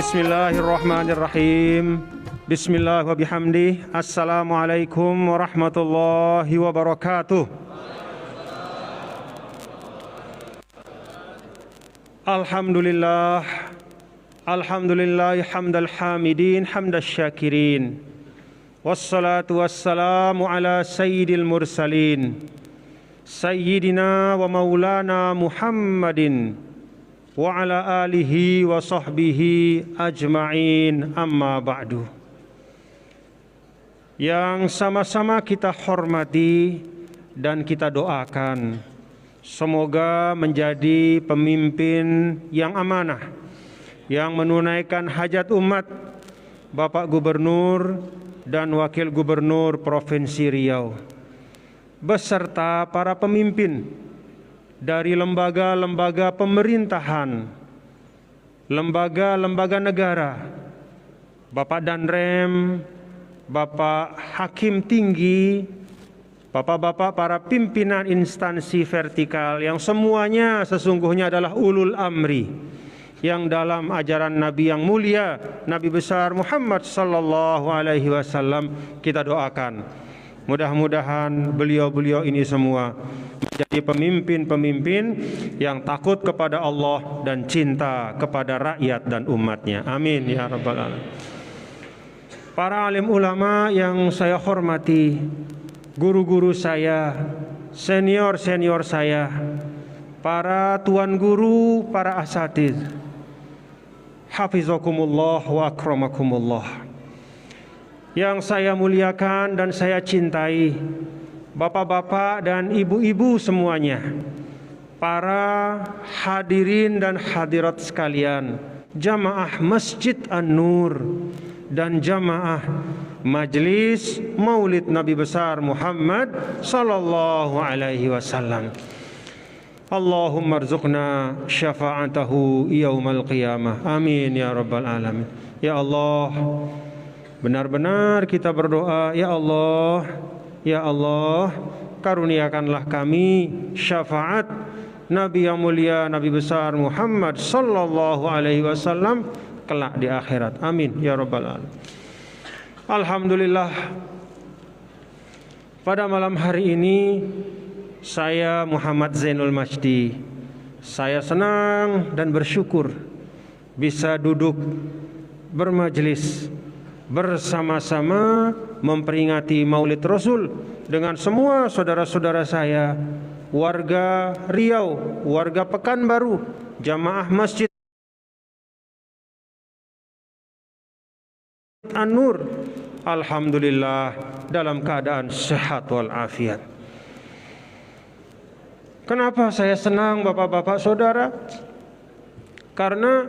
Bismillahirrahmanirrahim. Bismillah wa bihamdih. Assalamualaikum warahmatullahi wabarakatuh. Alhamdulillah. Alhamdulillah hamdal hamidin hamdas syakirin. Wassalatu wassalamu ala sayyidil mursalin. Sayyidina wa maulana Muhammadin wa ala alihi wa sahbihi ajma'in, amma ba'du. Yang sama-sama kita hormati dan kita doakan, semoga menjadi pemimpin yang amanah, yang menunaikan hajat umat Bapak Gubernur dan Wakil Gubernur Provinsi Riau, beserta para pemimpin dari lembaga-lembaga pemerintahan, lembaga-lembaga negara, Bapak Danrem, Bapak Hakim Tinggi, Bapak-bapak para pimpinan instansi vertikal yang semuanya sesungguhnya adalah ulul amri, yang dalam ajaran Nabi yang mulia, Nabi besar Muhammad sallallahu alaihi wasallam, kita doakan mudah-mudahan beliau-beliau ini semua menjadi pemimpin-pemimpin yang takut kepada Allah dan cinta kepada rakyat dan umatnya. Amin ya rabbal alamin. Para alim ulama yang saya hormati, guru-guru saya, senior-senior saya, para tuan guru, para asatidz, hafizakumullah wa akramakumullah. Yang saya muliakan dan saya cintai, bapak-bapak dan ibu-ibu semuanya, para hadirin dan hadirat sekalian, jamaah Masjid An-Nur dan jamaah Majelis Maulid Nabi besar Muhammad sallallahu alaihi wasallam. Allahumma rzuqna syafa'atahu yaumal qiyamah. Amin ya rabbal alamin. Ya Allah, benar-benar kita berdoa, ya Allah, karuniakanlah kami syafaat Nabi yang mulia, Nabi besar Muhammad sallallahu alaihi wasallam kelak di akhirat. Amin ya rabbal alamin. Alhamdulillah, pada malam hari ini saya Muhammad Zainul Majdi, saya senang dan bersyukur bisa duduk bermajelis bersama-sama memperingati Maulid Rasul dengan semua saudara-saudara saya, warga Riau, warga Pekanbaru, jamaah Masjid An-Nur. Alhamdulillah dalam keadaan sehat walafiat. Kenapa saya senang bapak-bapak saudara? Karena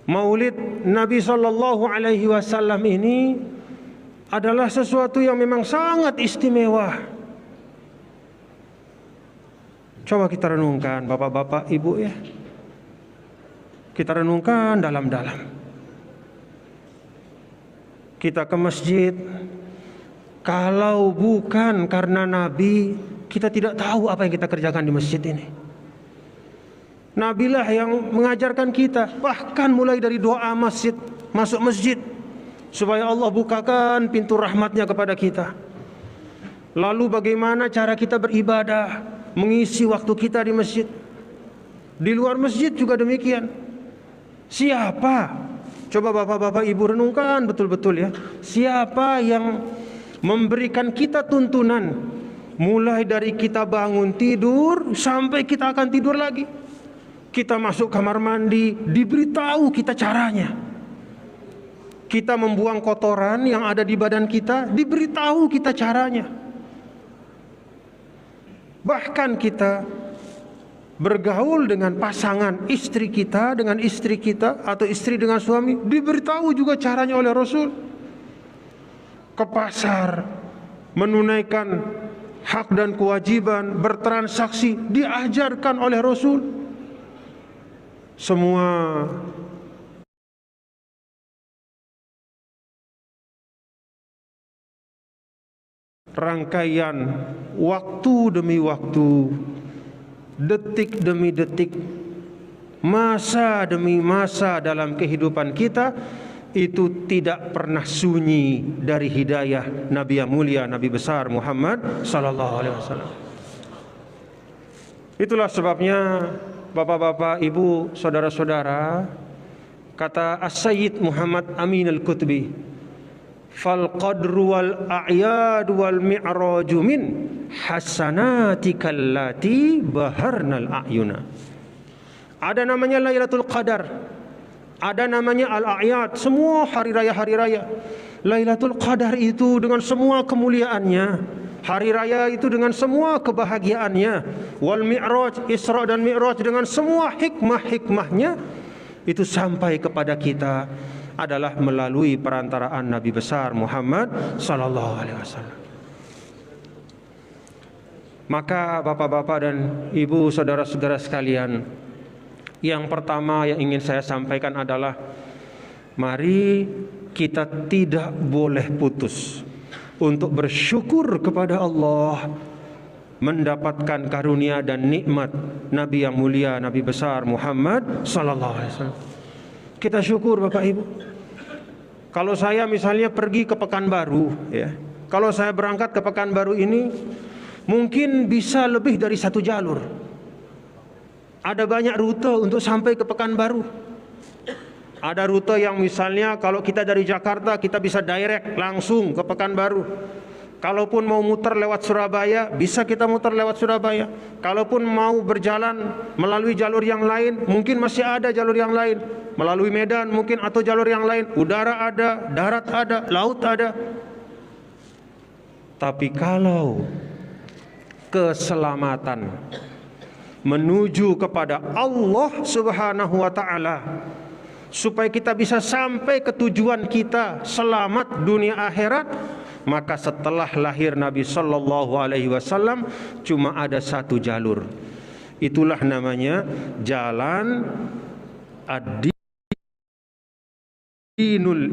Maulid Nabi sallallahu alaihi wasallam ini adalah sesuatu yang memang sangat istimewa. Coba kita renungkan bapak-bapak, ibu ya. Kita renungkan dalam-dalam. Kita ke masjid, kalau bukan karena Nabi, kita tidak tahu apa yang kita kerjakan di masjid ini. Nabilah yang mengajarkan kita, bahkan mulai dari doa masjid, masuk masjid, supaya Allah bukakan pintu rahmatnya kepada kita. Lalu bagaimana cara kita beribadah, mengisi waktu kita di masjid. Di luar masjid juga demikian. Siapa? Coba bapak-bapak ibu renungkan betul-betul ya. Siapa yang memberikan kita tuntunan mulai dari kita bangun tidur sampai kita akan tidur lagi? Kita masuk kamar mandi, diberitahu kita caranya. Kita membuang kotoran yang ada di badan kita, diberitahu kita caranya. Bahkan kita bergaul dengan pasangan istri kita dengan istri kita, atau istri dengan suami, diberitahu juga caranya oleh Rasul. Ke pasar, menunaikan hak dan kewajiban, bertransaksi, diajarkan oleh Rasul. Semua rangkaian waktu demi waktu, detik demi detik, masa demi masa dalam kehidupan kita itu tidak pernah sunyi dari hidayah Nabi yang mulia, Nabi besar Muhammad sallallahu alaihi wasallam. Itulah sebabnya Bapak-bapak, Ibu, saudara-saudara, kata As-Sayyid Muhammad Amin Al-Qutbi, fal qadru wal a'yad wal mi'raju min hasanatikal lati baharnal a'yuna. Ada namanya Lailatul Qadar, ada namanya Al-A'yad, semua hari raya. Lailatul Qadar itu dengan semua kemuliaannya, hari raya itu dengan semua kebahagiaannya, wal mi'raj, Isra dan Mi'raj dengan semua hikmah-hikmahnya, itu sampai kepada kita adalah melalui perantaraan Nabi besar Muhammad sallallahu alaihi wasallam. Maka Bapak-bapak dan Ibu, saudara-saudara sekalian, yang pertama yang ingin saya sampaikan adalah mari kita tidak boleh putus untuk bersyukur kepada Allah mendapatkan karunia dan nikmat Nabi yang mulia, Nabi besar Muhammad sallallahu alaihi wasallam. Kita syukur Bapak Ibu. Kalau saya misalnya pergi ke Pekanbaru, ya, kalau saya berangkat ke Pekanbaru ini mungkin bisa lebih dari satu jalur. Ada banyak rute untuk sampai ke Pekanbaru. Ada rute yang misalnya kalau kita dari Jakarta kita bisa direct langsung ke Pekanbaru. Kalaupun mau muter lewat Surabaya, bisa kita muter lewat Surabaya. Kalaupun mau berjalan melalui jalur yang lain, mungkin masih ada jalur yang lain. Melalui Medan mungkin atau jalur yang lain. Udara ada, darat ada, laut ada. Tapi kalau keselamatan menuju kepada Allah Subhanahu wa taala, supaya kita bisa sampai ke tujuan kita selamat dunia akhirat, maka setelah lahir Nabi sallallahu alaihi wasallam cuma ada satu jalur. Itulah namanya jalan ad-dinul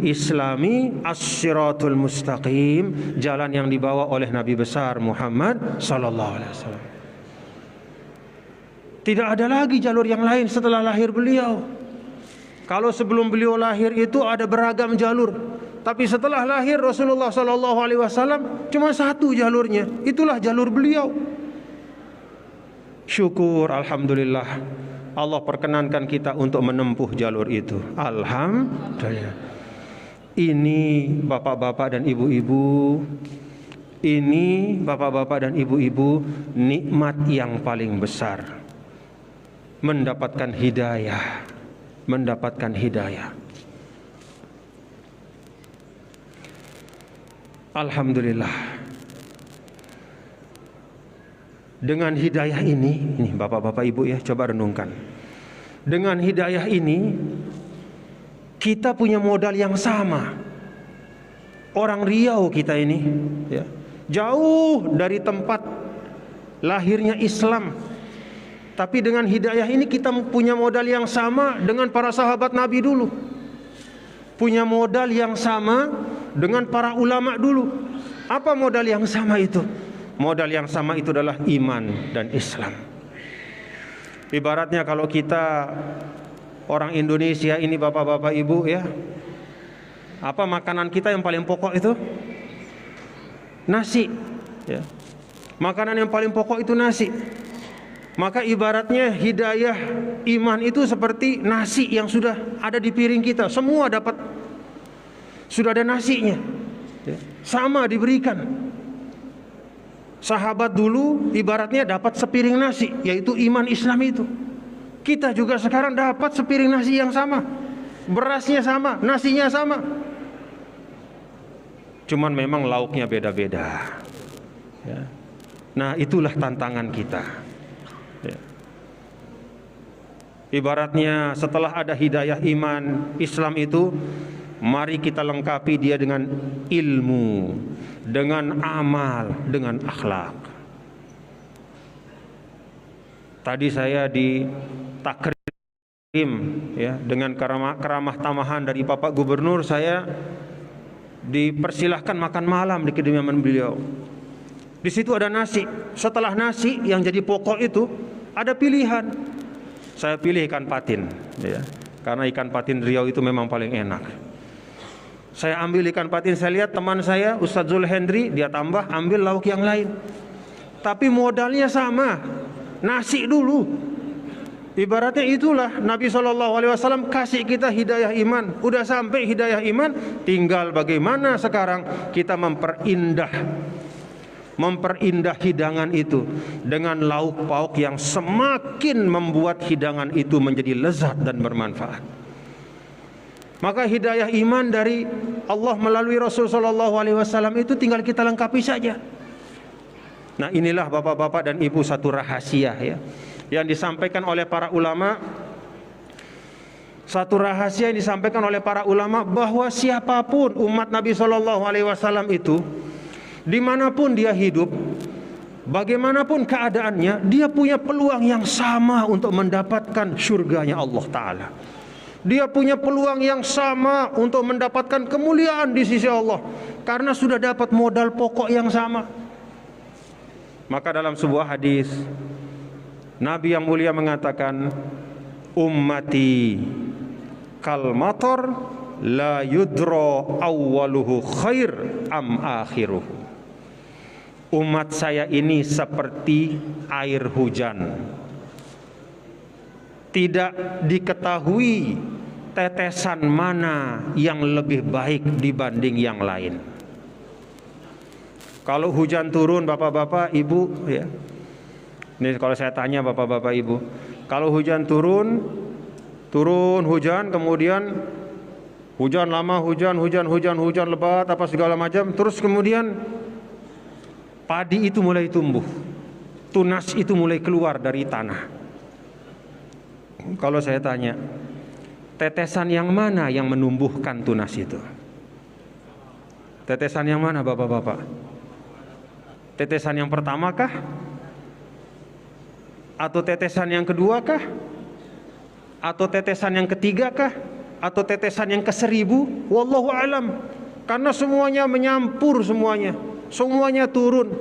islami as-siratul mustaqim, jalan yang dibawa oleh Nabi besar Muhammad sallallahu alaihi wasallam. Tidak ada lagi jalur yang lain setelah lahir beliau. Kalau sebelum beliau lahir itu ada beragam jalur, tapi setelah lahir Rasulullah sallallahu alaihi wasallam cuma satu jalurnya. Itulah jalur beliau. Syukur, alhamdulillah, Allah perkenankan kita untuk menempuh jalur itu. Alhamdulillah. Ini bapak-bapak dan ibu-ibu, ini bapak-bapak dan ibu-ibu, nikmat yang paling besar. Mendapatkan hidayah, mendapatkan hidayah. Alhamdulillah. Dengan hidayah ini bapak-bapak ibu ya, coba renungkan. Dengan hidayah ini kita punya modal yang sama. Orang Riau kita ini, ya, jauh dari tempat lahirnya Islam. Tapi dengan hidayah ini kita punya modal yang sama dengan para sahabat Nabi dulu. Punya modal yang sama dengan para ulama dulu. Apa modal yang sama itu? Modal yang sama itu adalah iman dan Islam. Ibaratnya kalau kita orang Indonesia ini bapak-bapak ibu ya, apa makanan kita yang paling pokok itu? Nasi, ya. Makanan yang paling pokok itu nasi. Maka ibaratnya hidayah iman itu seperti nasi yang sudah ada di piring kita. Semua dapat, sudah ada nasinya, ya, sama diberikan. Sahabat dulu ibaratnya dapat sepiring nasi, yaitu iman Islam itu. Kita juga sekarang dapat sepiring nasi yang sama. Berasnya sama, nasinya sama. Cuman memang lauknya beda-beda, ya. Nah itulah tantangan kita, ya. Ibaratnya setelah ada hidayah iman Islam itu, mari kita lengkapi dia dengan ilmu, dengan amal, dengan akhlak. Tadi saya di takrim, ya, dengan keramah tamahan dari Bapak Gubernur, saya dipersilahkan makan malam di kediaman beliau. Di situ ada nasi. Setelah nasi yang jadi pokok itu ada pilihan. Saya pilih ikan patin, ya, karena ikan patin Riau itu memang paling enak. Saya ambil ikan patin, saya lihat teman saya Ustadz Zulhendri, dia tambah ambil lauk yang lain. Tapi modalnya sama, nasi dulu. Ibaratnya itulah Nabi SAW kasih kita hidayah iman. Udah sampai hidayah iman, tinggal bagaimana sekarang kita memperindah hidangan itu dengan lauk pauk yang semakin membuat hidangan itu menjadi lezat dan bermanfaat. Maka hidayah iman dari Allah melalui Rasul SAW itu tinggal kita lengkapi saja. Nah, inilah bapak-bapak dan ibu satu rahasia, ya, yang disampaikan oleh para ulama. Satu rahasia yang disampaikan oleh para ulama bahwa siapapun umat Nabi SAW itu, dimanapun dia hidup, bagaimanapun keadaannya, dia punya peluang yang sama untuk mendapatkan surganya Allah Ta'ala. Dia punya peluang yang sama untuk mendapatkan kemuliaan di sisi Allah, karena sudah dapat modal pokok yang sama. Maka dalam sebuah hadis, Nabi yang mulia mengatakan, ummati kal matar la yudro awwaluhu khair am akhiruhu. Umat saya ini seperti air hujan, tidak diketahui tetesan mana yang lebih baik dibanding yang lain. Kalau hujan turun, bapak-bapak, ibu, ya. Ini kalau saya tanya bapak-bapak, ibu, kalau hujan turun hujan, kemudian hujan lama, hujan lebat, apa segala macam, terus kemudian padi itu mulai tumbuh, tunas itu mulai keluar dari tanah. Kalau saya tanya, tetesan yang mana yang menumbuhkan tunas itu? Tetesan yang mana, bapak-bapak? Tetesan yang pertama kah? Atau tetesan yang kedua kah? Atau tetesan yang ketiga kah? Atau tetesan yang ke-1000? Wallahu alam. Karena semuanya menyampur, semuanya turun,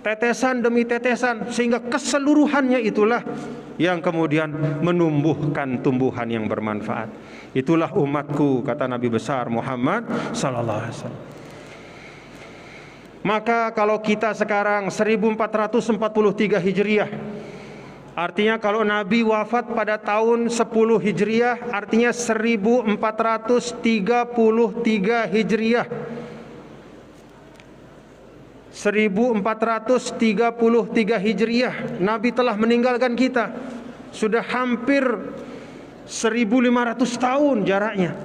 tetesan demi tetesan, sehingga keseluruhannya itulah yang kemudian menumbuhkan tumbuhan yang bermanfaat. Itulah umatku, kata Nabi besar Muhammad sallallahu alaihi wasallam. Maka kalau kita sekarang 1443 Hijriah, artinya kalau Nabi wafat pada tahun 10 Hijriah, artinya 1433 Hijriah. 1433 Hijriah, Nabi telah meninggalkan kita. Sudah hampir 1500 tahun jaraknya.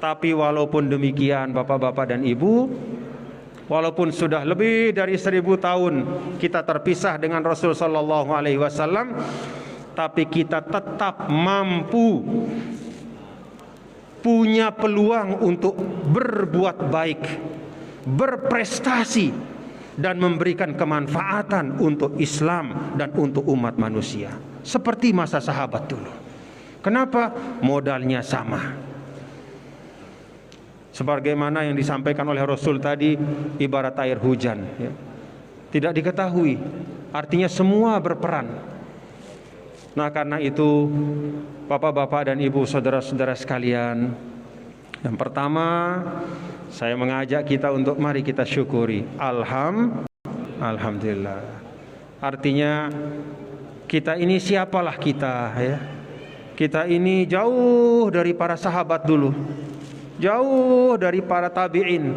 Tapi walaupun demikian, bapak-bapak dan ibu, walaupun sudah lebih dari 1000 tahun kita terpisah dengan Rasul sallallahu alaihi wasallam, tapi kita tetap mampu, punya peluang untuk berbuat baik, berprestasi, dan memberikan kemanfaatan untuk Islam dan untuk umat manusia, seperti masa sahabat dulu. Kenapa? Modalnya sama. Sebagaimana yang disampaikan oleh Rasul tadi, ibarat air hujan, ya. Tidak diketahui, artinya semua berperan. Nah, karena itu bapak-bapak dan ibu, saudara-saudara sekalian, yang pertama saya mengajak kita untuk mari kita syukuri. Alhamdulillah. Artinya kita ini siapalah kita, ya. Kita ini jauh dari para sahabat dulu, jauh dari para tabi'in.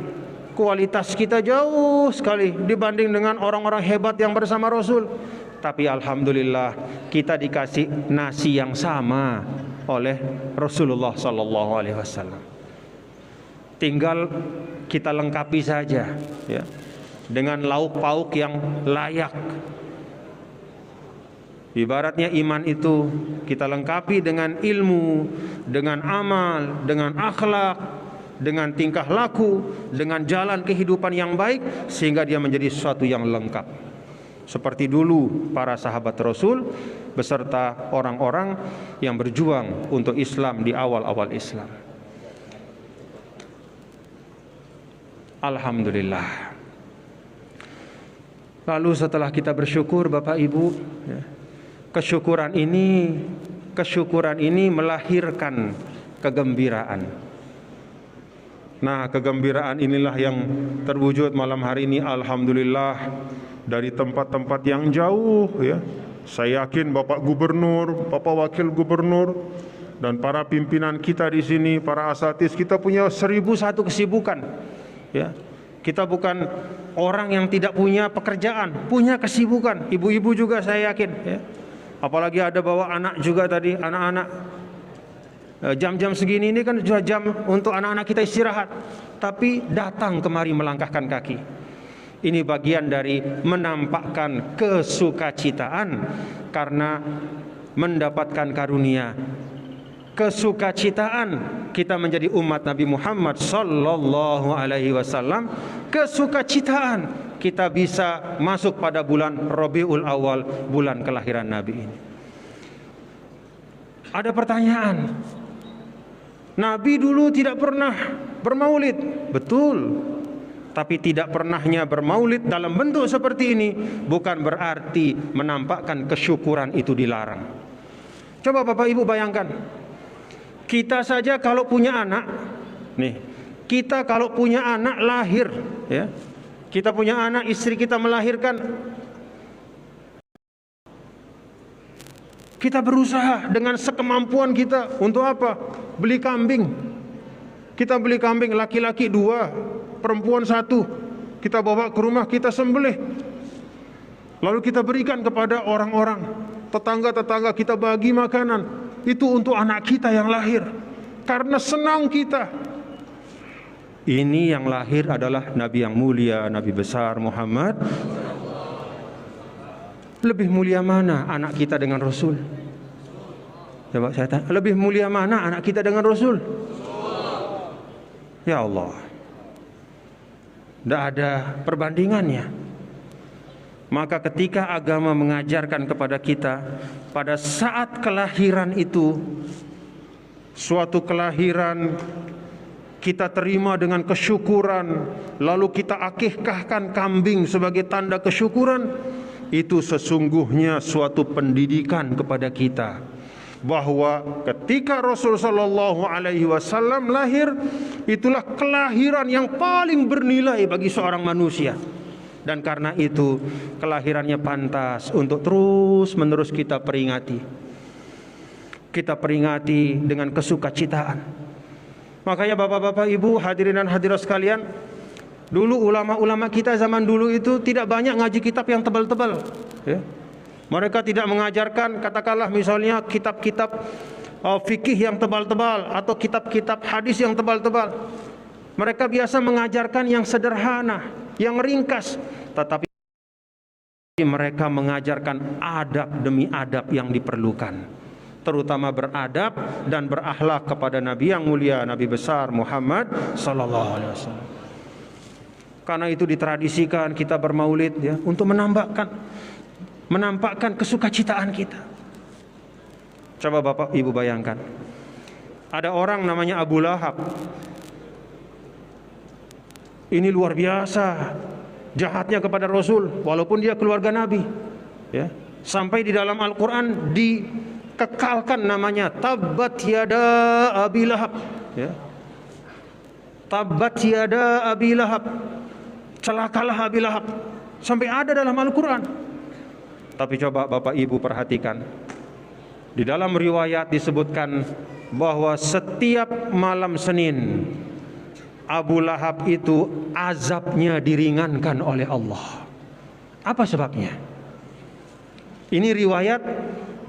Kualitas kita jauh sekali dibanding dengan orang-orang hebat yang bersama Rasul. Tapi alhamdulillah kita dikasih nasi yang sama oleh Rasulullah sallallahu alaihi wasallam. Tinggal kita lengkapi saja, ya, dengan lauk pauk yang layak. Ibaratnya iman itu kita lengkapi dengan ilmu, dengan amal, dengan akhlak, dengan tingkah laku, dengan jalan kehidupan yang baik, sehingga dia menjadi sesuatu yang lengkap. Seperti dulu para sahabat Rasul beserta orang-orang yang berjuang untuk Islam di awal-awal Islam. Alhamdulillah. Lalu setelah kita bersyukur, Bapak Ibu, ya, kesyukuran ini melahirkan kegembiraan. Nah, kegembiraan inilah yang terwujud malam hari ini, alhamdulillah, dari tempat-tempat yang jauh ya. Saya yakin Bapak Gubernur, Bapak Wakil Gubernur, dan para pimpinan kita di sini, para asatidz, kita punya 1001 kesibukan. Ya, kita bukan orang yang tidak punya pekerjaan, punya kesibukan. Ibu-ibu juga saya yakin. Ya. Apalagi ada bawa anak juga tadi, anak-anak. Jam-jam segini ini kan sudah jam untuk anak-anak kita istirahat, tapi datang kemari melangkahkan kaki. Ini bagian dari menampakkan kesukacitaan karena mendapatkan karunia. Kesukacitaan kita menjadi umat Nabi Muhammad sallallahu alaihi wasallam, kesukacitaan kita bisa masuk pada bulan Rabiul Awal, bulan kelahiran Nabi ini. Ada pertanyaan, Nabi dulu tidak pernah bermaulid, betul. Tapi tidak pernahnya bermaulid dalam bentuk seperti ini bukan berarti menampakkan kesyukuran itu dilarang. Coba Bapak Ibu bayangkan, kita saja kalau punya anak, nih, kita kalau punya anak lahir, ya, kita punya anak, istri kita melahirkan, kita berusaha dengan sekemampuan kita untuk apa? Beli kambing. Kita beli kambing, laki-laki 2, perempuan 1. Kita bawa ke rumah, kita sembelih. Lalu kita berikan kepada orang-orang, tetangga-tetangga, kita bagi makanan. Itu untuk anak kita yang lahir. Karena senang kita. Ini yang lahir adalah Nabi yang mulia, Nabi besar Muhammad. Lebih mulia mana anak kita dengan Rasul? Coba saya tanya, lebih mulia mana anak kita dengan Rasul? Ya Allah, tidak ada perbandingannya. Maka ketika agama mengajarkan kepada kita, pada saat kelahiran itu, suatu kelahiran kita terima dengan kesyukuran, lalu kita akikahkan kambing sebagai tanda kesyukuran, itu sesungguhnya suatu pendidikan kepada kita bahwa ketika Rasul sallallahu alaihi wasallam lahir, itulah kelahiran yang paling bernilai bagi seorang manusia. Dan karena itu kelahirannya pantas untuk terus-menerus kita peringati. Kita peringati dengan kesukacitaan. Makanya Bapak-bapak, Ibu, hadirin dan hadirat sekalian, dulu ulama-ulama kita zaman dulu itu tidak banyak ngaji kitab yang tebal-tebal, ya. Mereka tidak mengajarkan, katakanlah misalnya kitab-kitab fikih yang tebal-tebal atau kitab-kitab hadis yang tebal-tebal. Mereka biasa mengajarkan yang sederhana, yang ringkas, tetapi mereka mengajarkan adab demi adab yang diperlukan, terutama beradab dan berakhlak kepada Nabi yang mulia, Nabi besar Muhammad sallallahu alaihi wasallam. Karena itu ditradisikan kita bermaulid, ya, untuk menampakkan kesukacitaan kita. Coba Bapak Ibu bayangkan, ada orang namanya Abu Lahab. Ini luar biasa jahatnya kepada Rasul, walaupun dia keluarga Nabi, ya. Sampai di dalam Al-Quran dikekalkan namanya, Tabbat yada Abi Lahab, ya. Tabbat yada Abi Lahab, celakalah Abi Lahab, sampai ada dalam Al-Quran. Tapi coba Bapak Ibu perhatikan, di dalam riwayat disebutkan bahwa setiap malam Senin Abu Lahab itu azabnya diringankan oleh Allah. Apa sebabnya? Ini riwayat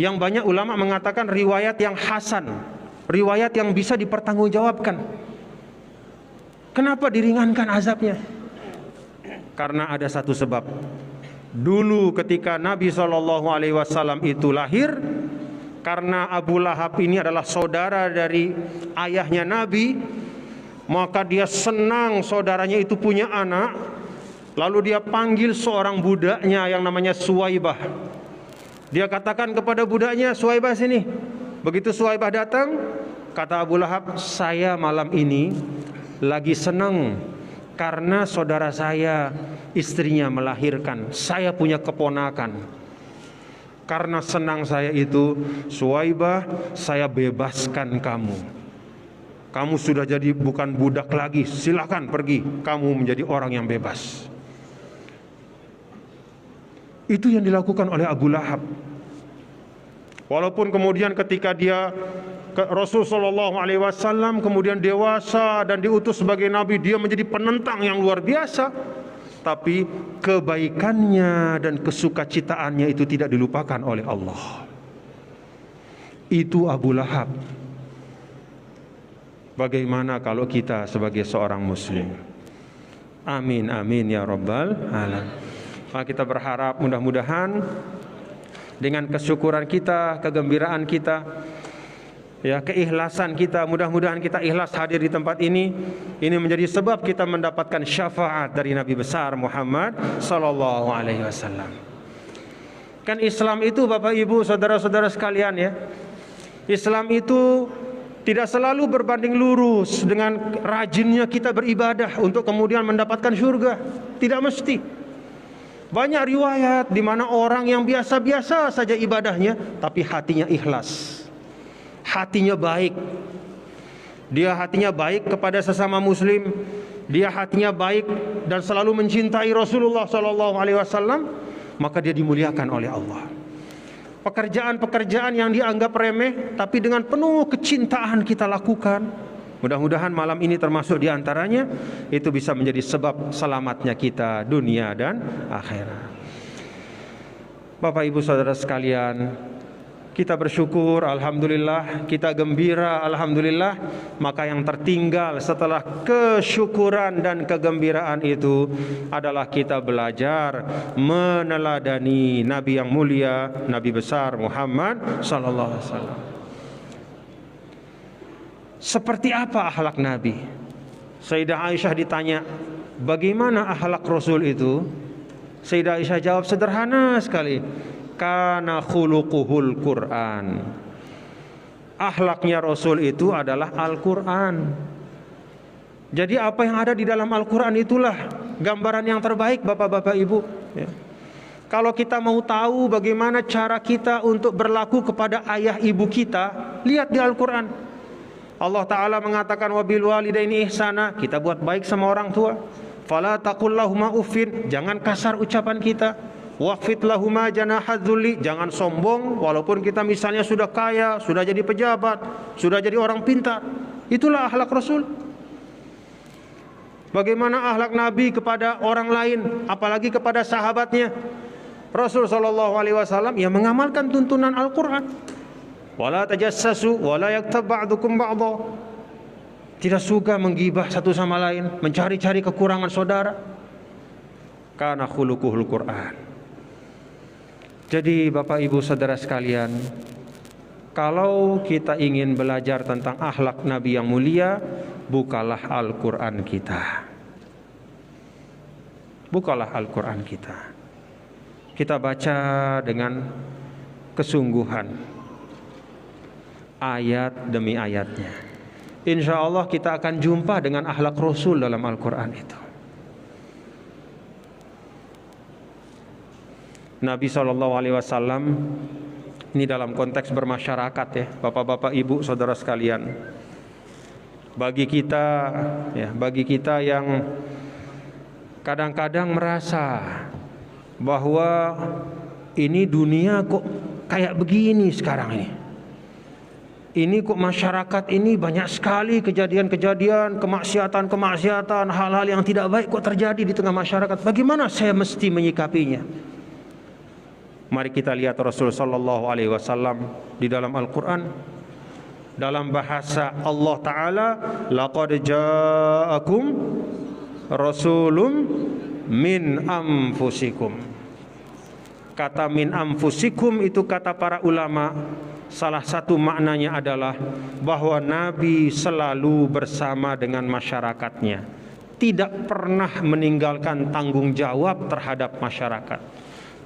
yang banyak ulama mengatakan riwayat yang hasan, riwayat yang bisa dipertanggungjawabkan. Kenapa diringankan azabnya? Karena ada satu sebab. Dulu ketika Nabi SAW itu lahir, karena Abu Lahab ini adalah saudara dari ayahnya Nabi, maka dia senang saudaranya itu punya anak. Lalu dia panggil seorang budaknya yang namanya Suwaibah. Dia katakan kepada budaknya, Suwaibah sini. Begitu Suwaibah datang, kata Abu Lahab, saya malam ini lagi senang karena saudara saya istrinya melahirkan, saya punya keponakan. Karena senang saya itu, Suwaibah, saya bebaskan kamu. Kamu sudah jadi bukan budak lagi, silakan pergi, kamu menjadi orang yang bebas. Itu yang dilakukan oleh Abu Lahab. Walaupun kemudian ketika dia Rasulullah SAW kemudian dewasa dan diutus sebagai nabi, dia menjadi penentang yang luar biasa, tapi kebaikannya dan kesukacitaannya itu tidak dilupakan oleh Allah. Itu Abu Lahab. Bagaimana kalau kita sebagai seorang muslim? Amin amin ya rabbal alamin. Maka kita berharap mudah-mudahan dengan kesyukuran kita, kegembiraan kita, ya, keikhlasan kita, mudah-mudahan kita ikhlas hadir di tempat ini menjadi sebab kita mendapatkan syafaat dari Nabi besar Muhammad sallallahu alaihi wasallam. Kan Islam itu Bapak Ibu, saudara-saudara sekalian, ya, Islam itu tidak selalu berbanding lurus dengan rajinnya kita beribadah untuk kemudian mendapatkan surga. Tidak mesti. Banyak riwayat di mana orang yang biasa-biasa saja ibadahnya, tapi hatinya ikhlas, hatinya baik. Dia hatinya baik kepada sesama muslim, dia hatinya baik dan selalu mencintai Rasulullah SAW, maka dia dimuliakan oleh Allah. Pekerjaan-pekerjaan yang dianggap remeh, tapi dengan penuh kecintaan kita lakukan. Mudah-mudahan malam ini termasuk diantaranya, itu bisa menjadi sebab selamatnya kita dunia dan akhirat. Bapak Ibu saudara sekalian, kita bersyukur, alhamdulillah, kita gembira, alhamdulillah. Maka yang tertinggal setelah kesyukuran dan kegembiraan itu adalah kita belajar meneladani Nabi yang mulia, Nabi besar Muhammad sallallahu alaihi wasallam. Seperti apa akhlak Nabi? Sayyidah Aisyah ditanya, bagaimana akhlak Rasul itu? Sayyidah Aisyah jawab sederhana sekali, kana khuluquhul Quran. Akhlaknya Rasul itu adalah Al-Quran. Jadi apa yang ada di dalam Al-Quran itulah gambaran yang terbaik Bapak-bapak Ibu, ya. Kalau kita mau tahu bagaimana cara kita untuk berlaku kepada ayah ibu kita, lihat di Al-Quran. Allah Ta'ala mengatakan wabil walidaini ihsana, kita buat baik sama orang tua. Fala taqul lahuma uffin, jangan kasar ucapan kita. Waqfid lahuma janahadzulli, jangan sombong walaupun kita misalnya sudah kaya, sudah jadi pejabat, sudah jadi orang pintar. Itulah akhlak Rasul. Bagaimana akhlak Nabi kepada orang lain, apalagi kepada sahabatnya. Rasul sallallahu alaihi wasallam yang mengamalkan tuntunan Al-Qur'an. Wala tajassasu wala yaktab ba'dukum ba'dha. Tidak suka menggibah satu sama lain, mencari-cari kekurangan saudara. Kana khuluquhul Qur'an. Jadi Bapak Ibu saudara sekalian, kalau kita ingin belajar tentang akhlak Nabi yang mulia, bukalah Al-Qur'an kita. Bukalah Al-Qur'an kita. Kita baca dengan kesungguhan, ayat demi ayatnya. Insya Allah kita akan jumpa dengan akhlak Rasul dalam Al-Quran itu. Nabi SAW ini dalam konteks bermasyarakat, ya, bapak-bapak, ibu, saudara sekalian. Bagi kita yang kadang-kadang merasa bahwa ini dunia kok kayak begini sekarang ini. Ini kok masyarakat ini banyak sekali kejadian-kejadian, kemaksiatan, hal-hal yang tidak baik kok terjadi di tengah masyarakat. Bagaimana saya mesti menyikapinya? Mari kita lihat Rasul sallallahu alaihi wasallam di dalam Al-Qur'an, dalam bahasa Allah Ta'ala, laqad ja'akum rasulun min anfusikum. Kata min anfusikum itu kata para ulama, salah satu maknanya adalah bahwa Nabi selalu bersama dengan masyarakatnya, tidak pernah meninggalkan tanggung jawab terhadap masyarakat,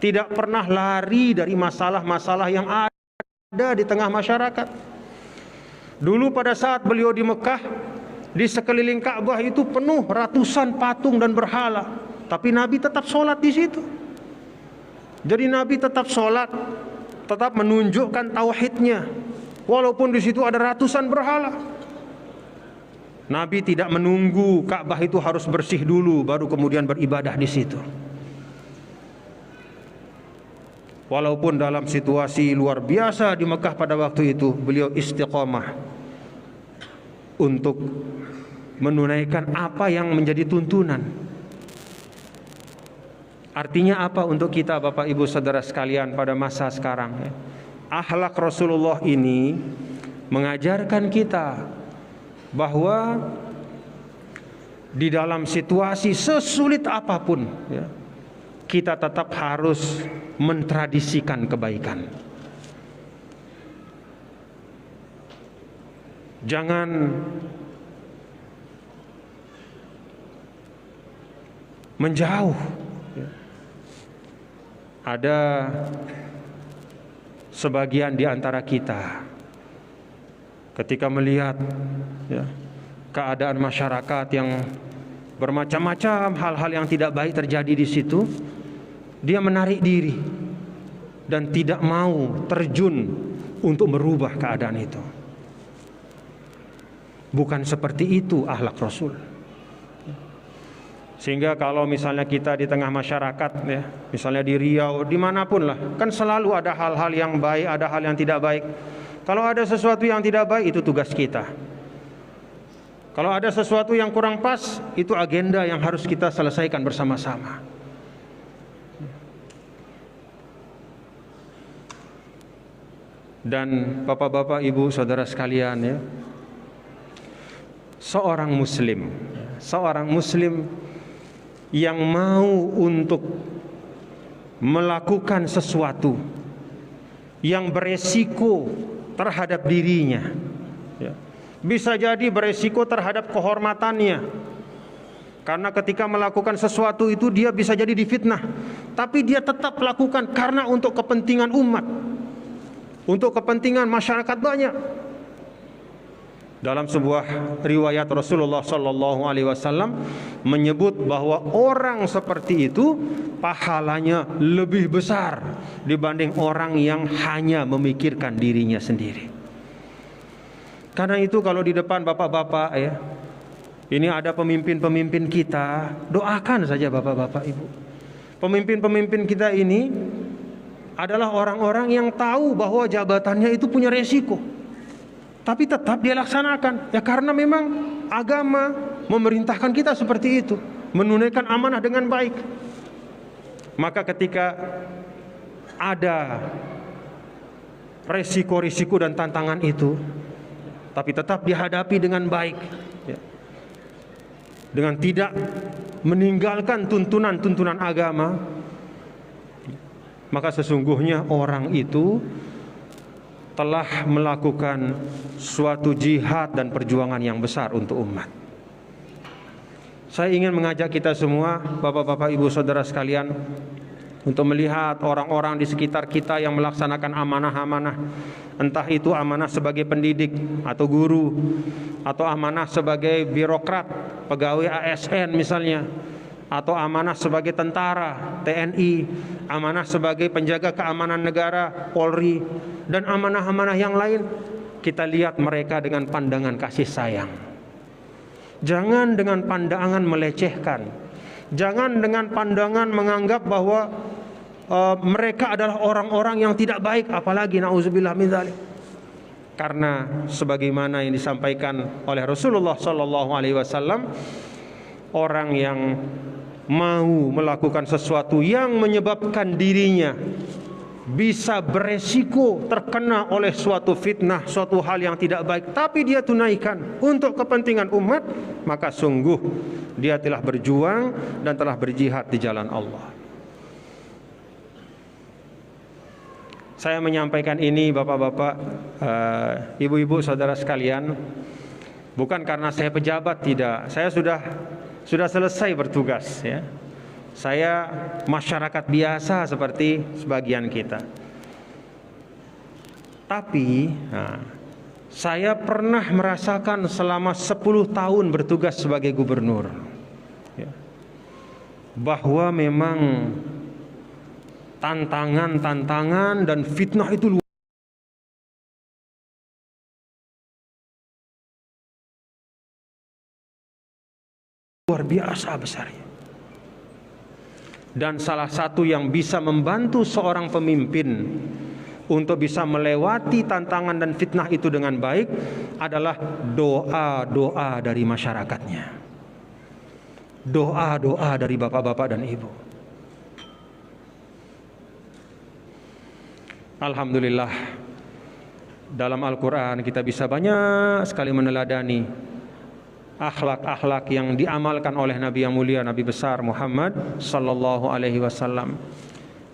tidak pernah lari dari masalah-masalah yang ada di tengah masyarakat. Dulu pada saat beliau di Mekah, di sekeliling Ka'bah itu penuh ratusan patung dan berhala, tapi Nabi tetap sholat di situ. Jadi Nabi tetap sholat, tetap menunjukkan tauhidnya, walaupun di situ ada ratusan berhala. Nabi tidak menunggu Ka'bah itu harus bersih dulu baru kemudian beribadah di situ. Walaupun dalam situasi luar biasa di Mekah pada waktu itu, beliau istiqomah untuk menunaikan apa yang menjadi tuntunan. Artinya apa untuk kita, Bapak Ibu Saudara sekalian, pada masa sekarang? Akhlak Rasulullah ini mengajarkan kita bahwa di dalam situasi sesulit apapun, kita tetap harus mentradisikan kebaikan. Jangan menjauh. Ada sebagian di antara kita ketika melihat keadaan masyarakat yang bermacam-macam hal-hal yang tidak baik terjadi di situ, dia menarik diri dan tidak mau terjun untuk merubah keadaan itu. Bukan seperti itu akhlak Rasul. Sehingga kalau misalnya kita di tengah masyarakat, misalnya di Riau, dimanapun lah, kan selalu ada hal-hal yang baik, ada hal yang tidak baik. Kalau ada sesuatu yang tidak baik, itu tugas kita. Kalau ada sesuatu yang kurang pas, itu agenda yang harus kita selesaikan bersama-sama. Dan bapak-bapak, ibu, saudara sekalian, seorang muslim yang mau untuk melakukan sesuatu yang beresiko terhadap dirinya, bisa jadi beresiko terhadap kehormatannya, karena ketika melakukan sesuatu itu dia bisa jadi difitnah, tapi dia tetap lakukan karena untuk kepentingan umat, untuk kepentingan masyarakat banyak. Dalam sebuah riwayat Rasulullah SAW menyebut bahwa orang seperti itu pahalanya lebih besar dibanding orang yang hanya memikirkan dirinya sendiri. Karena itu kalau di depan bapak-bapak, ini ada pemimpin-pemimpin kita, doakan saja bapak-bapak, ibu. Pemimpin-pemimpin kita ini adalah orang-orang yang tahu bahwa jabatannya itu punya resiko, tapi tetap dia laksanakan, karena memang agama memerintahkan kita seperti itu, menunaikan amanah dengan baik. Maka ketika ada resiko-resiko dan tantangan itu, tapi tetap dihadapi dengan baik, dengan tidak meninggalkan tuntunan-tuntunan agama, maka sesungguhnya orang itu telah melakukan suatu jihad dan perjuangan yang besar untuk umat. Saya ingin mengajak kita semua, bapak-bapak, ibu, saudara sekalian, untuk melihat orang-orang di sekitar kita yang melaksanakan amanah-amanah, entah itu amanah sebagai pendidik atau guru, atau amanah sebagai birokrat, pegawai ASN misalnya, atau amanah sebagai tentara, TNI, amanah sebagai penjaga keamanan negara, Polri, dan amanah-amanah yang lain. Kita lihat mereka dengan pandangan kasih sayang. Jangan dengan pandangan melecehkan. Jangan dengan pandangan menganggap bahwa mereka adalah orang-orang yang tidak baik, apalagi na'udzubillah min dzalik. Karena sebagaimana yang disampaikan oleh Rasulullah SAW, orang yang mau melakukan sesuatu yang menyebabkan dirinya bisa beresiko terkena oleh suatu fitnah, suatu hal yang tidak baik, tapi dia tunaikan untuk kepentingan umat, maka sungguh dia telah berjuang dan telah berjihad di jalan Allah. Saya menyampaikan ini, bapak-bapak, ibu-ibu, saudara sekalian, bukan karena saya pejabat, tidak. Saya sudah selesai bertugas, Saya masyarakat biasa seperti sebagian kita. Tapi saya pernah merasakan selama 10 tahun bertugas sebagai gubernur, bahwa memang tantangan dan fitnah itu luar biasa besarnya. Dan salah satu yang bisa membantu seorang pemimpin untuk bisa melewati tantangan dan fitnah itu dengan baik adalah doa-doa dari masyarakatnya. Doa-doa dari bapak-bapak dan ibu. Alhamdulillah, dalam Al-Quran kita bisa banyak sekali meneladani akhlak-akhlak yang diamalkan oleh Nabi yang mulia, Nabi besar Muhammad sallallahu alaihi wasallam,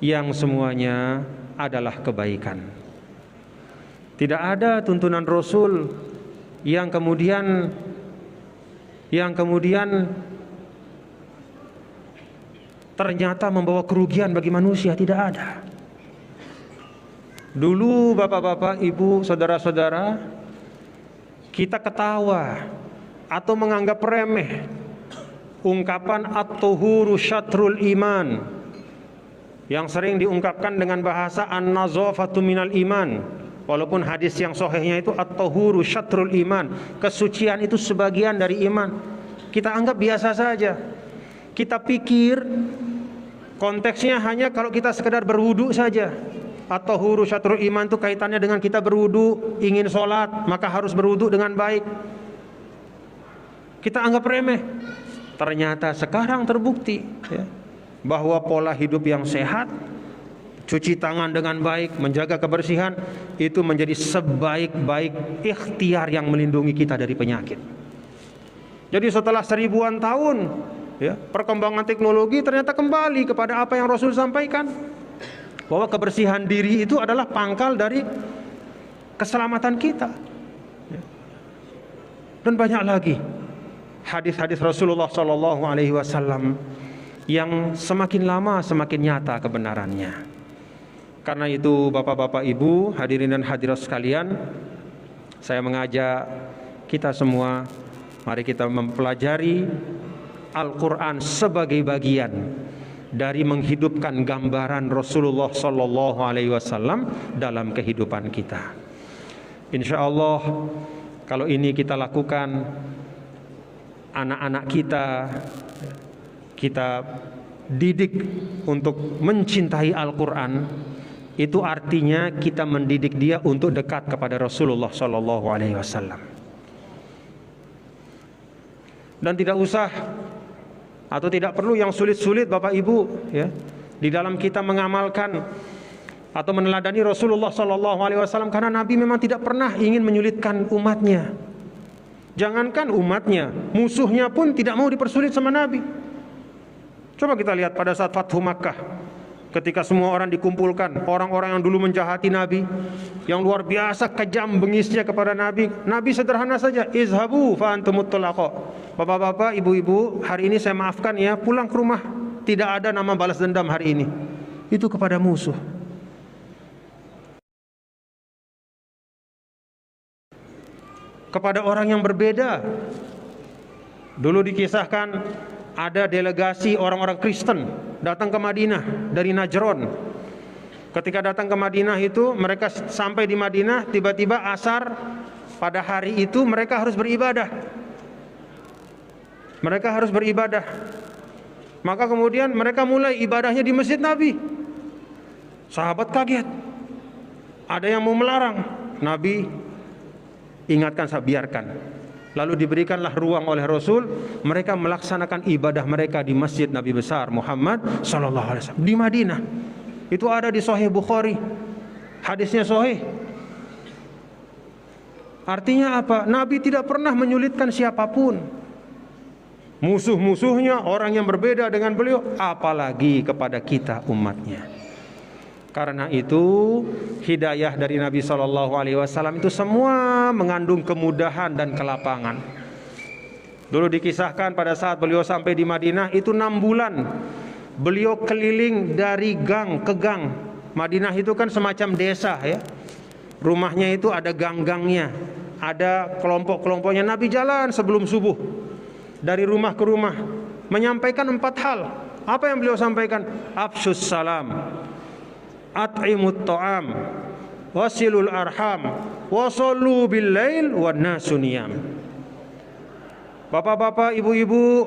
yang semuanya adalah kebaikan. Tidak ada tuntunan Rasul yang kemudian ternyata membawa kerugian bagi manusia, tidak ada. Dulu bapak-bapak, ibu, saudara-saudara, kita ketawa atau menganggap remeh ungkapan at-tuhuru syatrul iman yang sering diungkapkan dengan bahasa an-nazafatu minal iman. Walaupun hadis yang sahihnya itu at-tuhuru syatrul iman, kesucian itu sebagian dari iman. Kita anggap biasa saja. Kita pikir konteksnya hanya kalau kita sekedar berwudu saja. At-tuhuru syatrul iman itu kaitannya dengan kita berwudu, ingin sholat maka harus berwudu dengan baik. Kita anggap remeh. Ternyata sekarang terbukti ya, bahwa pola hidup yang sehat, cuci tangan dengan baik, menjaga kebersihan, itu menjadi sebaik-baik ikhtiar yang melindungi kita dari penyakit. Jadi setelah 1000-an tahun ya, perkembangan teknologi ternyata kembali kepada apa yang Rasul sampaikan, bahwa kebersihan diri itu adalah pangkal dari keselamatan kita. Dan banyak lagi hadis-hadis Rasulullah Sallallahu Alaihi Wasallam yang semakin lama semakin nyata kebenarannya. Karena itu bapak-bapak, ibu, hadirin dan hadirat sekalian, saya mengajak kita semua, mari kita mempelajari Al-Quran sebagai bagian dari menghidupkan gambaran Rasulullah Sallallahu Alaihi Wasallam dalam kehidupan kita. Insya Allah kalau ini kita lakukan, anak-anak kita didik untuk mencintai Al-Quran, itu artinya kita mendidik dia untuk dekat kepada Rasulullah Sallallahu Alaihi Wasallam. Dan tidak usah atau tidak perlu yang sulit-sulit Bapak Ibu ya, di dalam kita mengamalkan atau meneladani Rasulullah Sallallahu Alaihi Wasallam, karena Nabi memang tidak pernah ingin menyulitkan umatnya. Jangankan umatnya, musuhnya pun tidak mau dipersulit sama Nabi. Coba kita lihat pada saat Fathu Makkah, ketika semua orang dikumpulkan, orang-orang yang dulu menjahati Nabi, yang luar biasa kejam bengisnya kepada Nabi, Nabi sederhana saja, izhabu fa antumut tulaqa. Bapak-bapak, ibu-ibu, hari ini saya maafkan ya, pulang ke rumah. Tidak ada nama balas dendam hari ini. Itu kepada musuh. Kepada orang yang berbeda. Dulu dikisahkan ada delegasi orang-orang Kristen datang ke Madinah dari Najron. Ketika datang ke Madinah itu, mereka sampai di Madinah, tiba-tiba asar pada hari itu mereka harus beribadah. Mereka harus beribadah. Maka kemudian mereka mulai ibadahnya di masjid Nabi. Sahabat kaget. Ada yang mau melarang. Nabi ingatkan, saya biarkan. Lalu diberikanlah ruang oleh Rasul, mereka melaksanakan ibadah mereka di masjid Nabi besar Muhammad sallallahu alaihi wasallam di Madinah. Itu ada di Sahih Bukhari. Hadisnya sahih. Artinya apa? Nabi tidak pernah menyulitkan siapapun. Musuh-musuhnya, orang yang berbeda dengan beliau, apalagi kepada kita umatnya. Karena itu hidayah dari Nabi Shallallahu Alaihi Wasallam itu semua mengandung kemudahan dan kelapangan. Dulu dikisahkan pada saat beliau sampai di Madinah itu 6 bulan beliau keliling dari gang ke gang. Madinah itu kan semacam desa ya. Rumahnya itu ada gang-gangnya, ada kelompok-kelompoknya. Nabi jalan sebelum subuh dari rumah ke rumah menyampaikan 4 hal. Apa yang beliau sampaikan? Afsyus salam. at'imut ta'am, wasilul arham, wasallu bil lail wan nasu niyam. Bapak-bapak, ibu-ibu,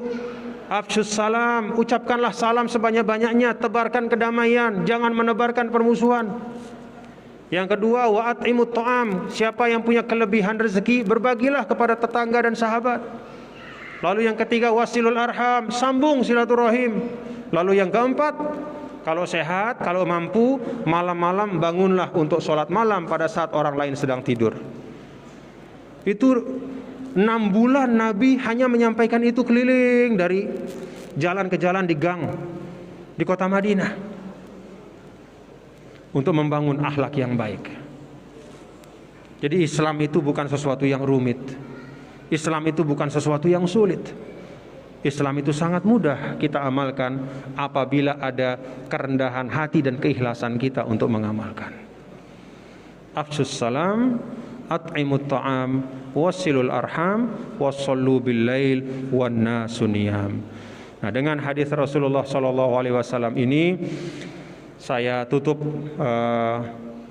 afsyus salam, ucapkanlah salam sebanyak-banyaknya, tebarkan kedamaian, jangan menebarkan permusuhan. Yang kedua, wa at'imut ta'am, siapa yang punya kelebihan rezeki, berbagilah kepada tetangga dan sahabat. Lalu yang ketiga, wasilul arham, sambung silaturahim. Lalu yang keempat, kalau sehat, kalau mampu, malam-malam bangunlah untuk sholat malam pada saat orang lain sedang tidur. Itu 6 bulan Nabi hanya menyampaikan itu keliling dari jalan ke jalan di gang di kota Madinah untuk membangun akhlak yang baik. Jadi Islam itu bukan sesuatu yang rumit. Islam itu bukan sesuatu yang sulit. Islam itu sangat mudah kita amalkan apabila ada kerendahan hati dan keikhlasan kita untuk mengamalkan. Afsyus salam, at'imut ta'am, wasilul arham, wasallu bil lail wan nasu niyam. Nah, dengan hadis Rasulullah SAW ini saya tutup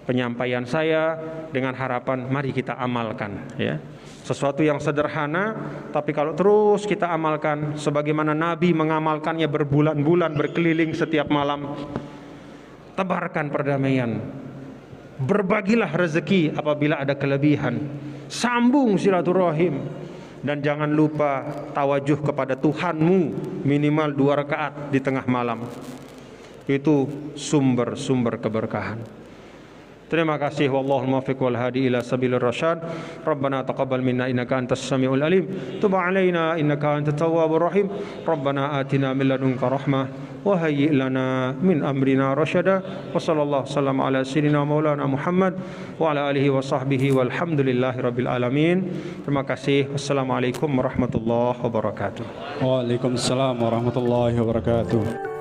penyampaian saya dengan harapan mari kita amalkan, ya. Sesuatu yang sederhana, tapi kalau terus kita amalkan sebagaimana Nabi mengamalkannya berbulan-bulan berkeliling setiap malam. Tebarkan perdamaian, berbagilah rezeki apabila ada kelebihan, sambung silaturahim, dan jangan lupa tawajuh kepada Tuhanmu minimal 2 rakaat di tengah malam. Itu sumber-sumber keberkahan. Terima kasih, wallahul muwaffiq wal hadi ila sabilir rasyad. Rabbana taqabbal minna innaka antas samiul alim, tub alaina innaka antat tawwabur rahim. Rabbana atina min ladunka rahmah wa hayyi' lana min amrina rasyada. Wa sallallahu sallam ala sayyidina maulana Muhammad wa ala alihi wa sahbihi walhamdulillahi rabbil alamin. Terima kasih. Wassalamualaikum warahmatullahi wabarakatuh. Waalaikumsalam warahmatullahi wabarakatuh.